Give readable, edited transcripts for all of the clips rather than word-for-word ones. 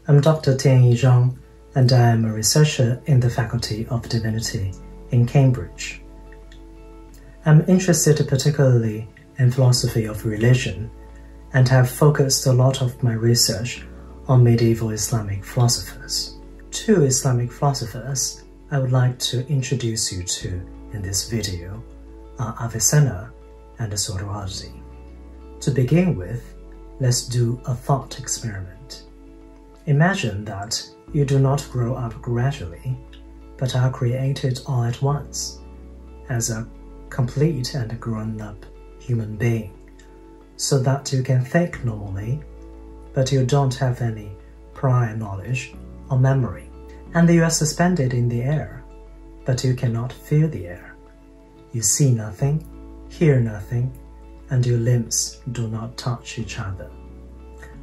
I'm Dr. Tianyi Zhang, and I am a researcher in the Faculty of Divinity in Cambridge. I'm interested particularly in philosophy of religion, and have focused a lot of my research on medieval Islamic philosophers. Two Islamic philosophers I would like to introduce you to in this video are Avicenna and Suhrawardī. To begin with, let's do a thought experiment. Imagine that you do not grow up gradually, but are created all at once as a complete and grown-up human being, so that you can think normally, but you don't have any prior knowledge or memory, and you are suspended in the air, but you cannot feel the air. You see nothing, hear nothing, and your limbs do not touch each other.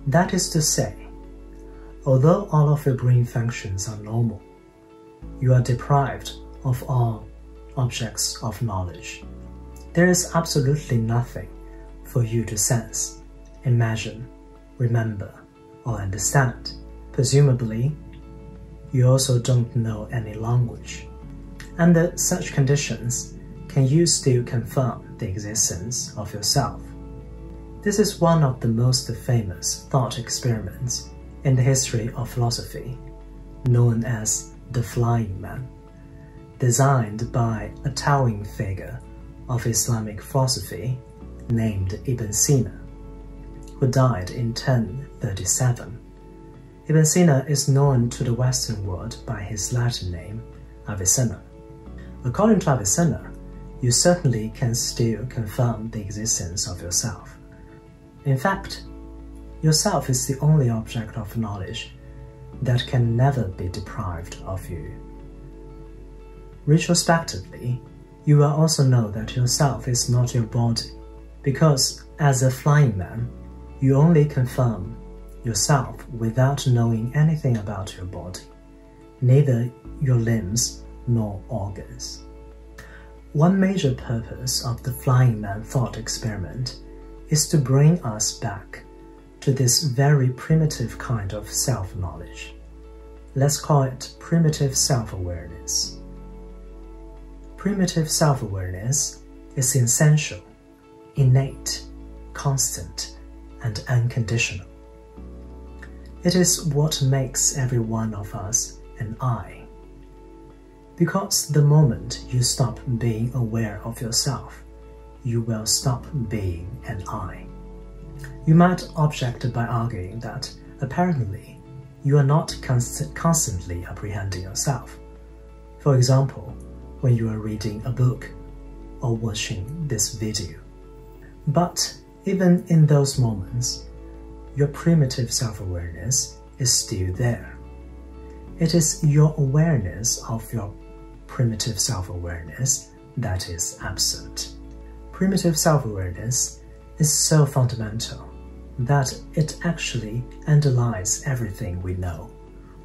That is to say, although all of your brain functions are normal, you are deprived of all objects of knowledge. There is absolutely nothing for you to sense, imagine, remember, or understand. Presumably, you also don't know any language. Under such conditions, can you still confirm the existence of yourself? This is one of the most famous thought experiments in the history of philosophy, known as the Flying Man, designed by a towering figure of Islamic philosophy named Ibn Sina, who died in 1037. Ibn Sina is known to the Western world by his Latin name, Avicenna. According to Avicenna, you certainly can still confirm the existence of yourself. In fact, yourself is the only object of knowledge that can never be deprived of you. Retrospectively, you will also know that yourself is not your body, because as a flying man, you only confirm yourself without knowing anything about your body, neither your limbs nor organs. One major purpose of the Flying Man thought experiment is to bring us back to this very primitive kind of self-knowledge. Let's call it primitive self-awareness. Primitive self-awareness is essential, innate, constant, and unconditional. It is what makes every one of us an I. Because the moment you stop being aware of yourself, you will stop being an I. You might object by arguing that apparently you are not constantly apprehending yourself. For example, when you are reading a book or watching this video. But even in those moments, your primitive self-awareness is still there. It is your awareness of your primitive self-awareness that is absent. Primitive self-awareness is so fundamental that it actually underlies everything we know,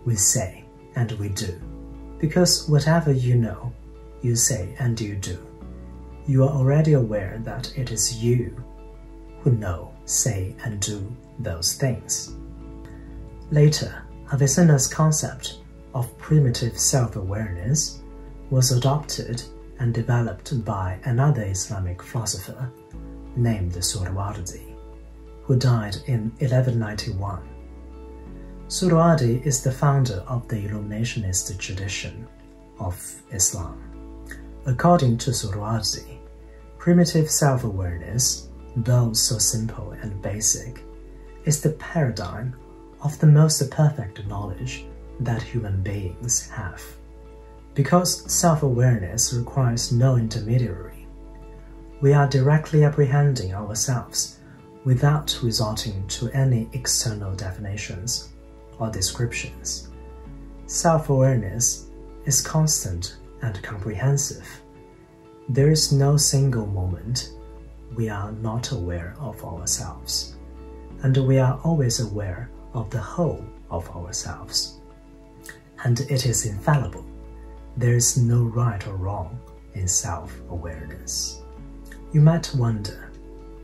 we say, and we do. Because whatever you know, you say, and you do, you are already aware that it is you who know, say, and do those things. Later, Avicenna's concept of primitive self-awareness was adopted and developed by another Islamic philosopher named Suhrawardī, who died in 1191. Suhrawardī is the founder of the Illuminationist tradition of Islam. According to Suhrawardī, primitive self-awareness, though so simple and basic, is the paradigm of the most perfect knowledge that human beings have. Because self-awareness requires no intermediary, we are directly apprehending ourselves without resorting to any external definitions or descriptions. Self-awareness is constant and comprehensive. There is no single moment we are not aware of ourselves, and we are always aware of the whole of ourselves. And it is infallible. There is no right or wrong in self-awareness. You might wonder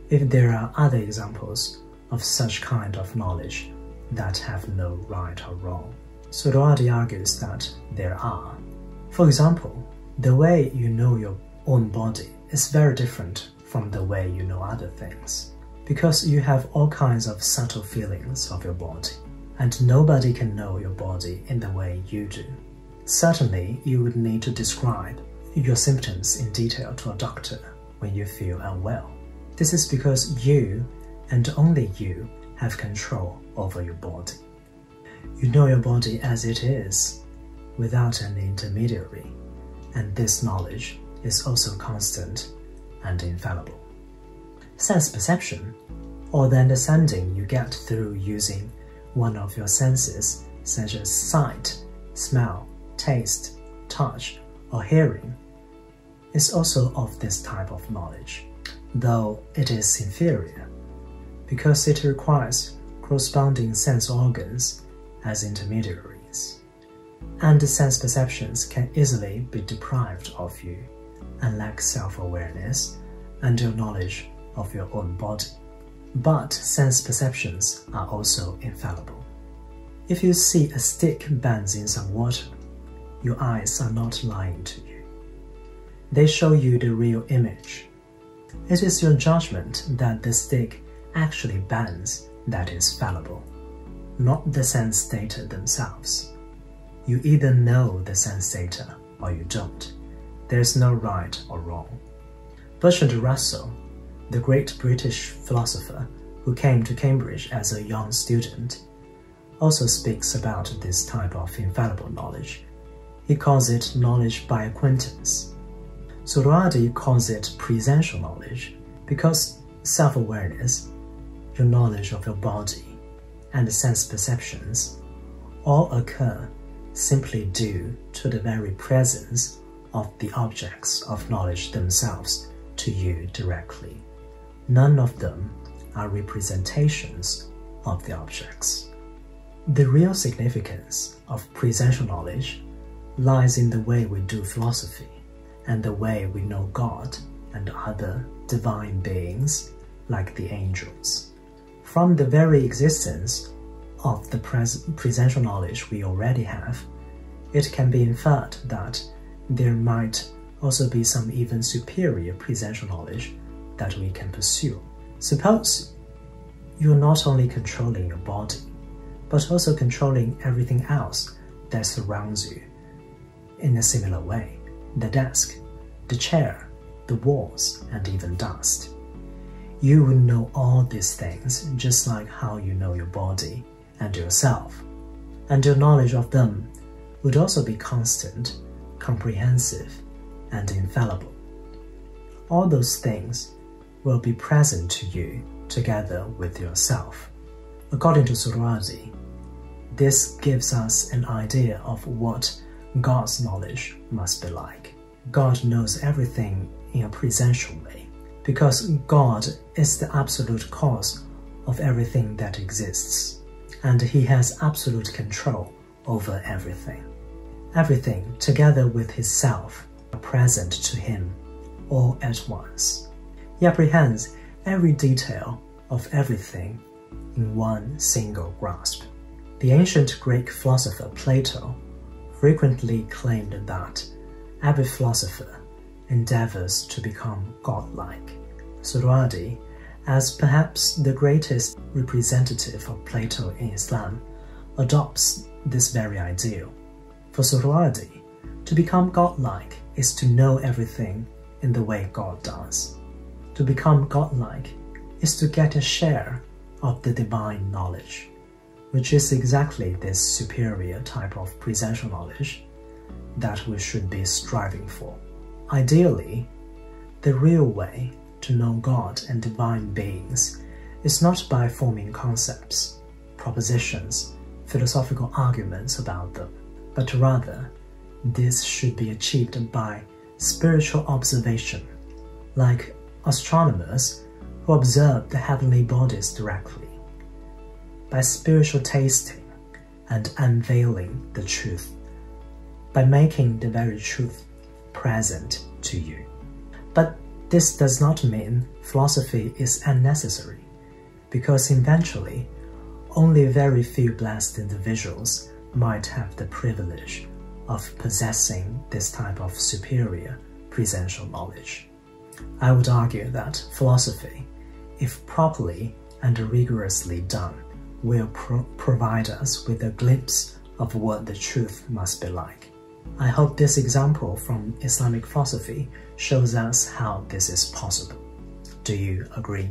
if there are other examples of such kind of knowledge that have no right or wrong. Suhrawardī argues that there are. For example, the way you know your own body is very different from the way you know other things, because you have all kinds of subtle feelings of your body, and nobody can know your body in the way you do. Certainly, you would need to describe your symptoms in detail to a doctor when you feel unwell. This is because you, and only you, have control over your body. You know your body as it is, without an intermediary, and this knowledge is also constant and infallible. Sense perception, or the understanding you get through using one of your senses, such as sight, smell, taste, touch, or hearing, is also of this type of knowledge, though it is inferior, because it requires corresponding sense organs as intermediaries, and sense perceptions can easily be deprived of you and lack self-awareness and your knowledge of your own body. But sense perceptions are also infallible. If you see a stick bends in some water, your eyes are not lying to you. They show you the real image. It is your judgment that the stick actually bends that is fallible, not the sense data themselves. You either know the sense data or you don't. There's no right or wrong. Bertrand Russell, the great British philosopher who came to Cambridge as a young student, also speaks about this type of infallible knowledge. He calls it knowledge by acquaintance. Suhrawardī calls it presential knowledge because self-awareness, your knowledge of your body, and sense perceptions all occur simply due to the very presence of the objects of knowledge themselves to you directly. None of them are representations of the objects. The real significance of presential knowledge lies in the way we do philosophy and the way we know God and other divine beings like the angels. From the very existence of the presential knowledge we already have, it can be inferred that there might also be some even superior presential knowledge that we can pursue. Suppose you're not only controlling your body, but also controlling everything else that surrounds you in a similar way: the desk, the chair, the walls, and even dust. You would know all these things just like how you know your body and yourself, and your knowledge of them would also be constant, comprehensive, and infallible. All those things will be present to you together with yourself. According to Suhrawardī, this gives us an idea of what God's knowledge must be like. God knows everything in a presential way, because God is the absolute cause of everything that exists, and He has absolute control over everything. Everything, together with His self, are present to Him all at once. He apprehends every detail of everything in one single grasp. The ancient Greek philosopher Plato frequently claimed that every philosopher endeavors to become godlike. Suhrawardī, as perhaps the greatest representative of Plato in Islam, adopts this very ideal. For Suhrawardī, to become godlike is to know everything in the way God does. To become godlike is to get a share of the divine knowledge, which is exactly this superior type of presential knowledge that we should be striving for. Ideally, the real way to know God and divine beings is not by forming concepts, propositions, philosophical arguments about them, but rather this should be achieved by spiritual observation, like astronomers who observe the heavenly bodies directly, by spiritual tasting and unveiling the truth, by making the very truth present to you. But this does not mean philosophy is unnecessary, because eventually only very few blessed individuals might have the privilege of possessing this type of superior presential knowledge. I would argue that philosophy, if properly and rigorously done, will provide us with a glimpse of what the truth must be like. I hope this example from Islamic philosophy shows us how this is possible. Do you agree?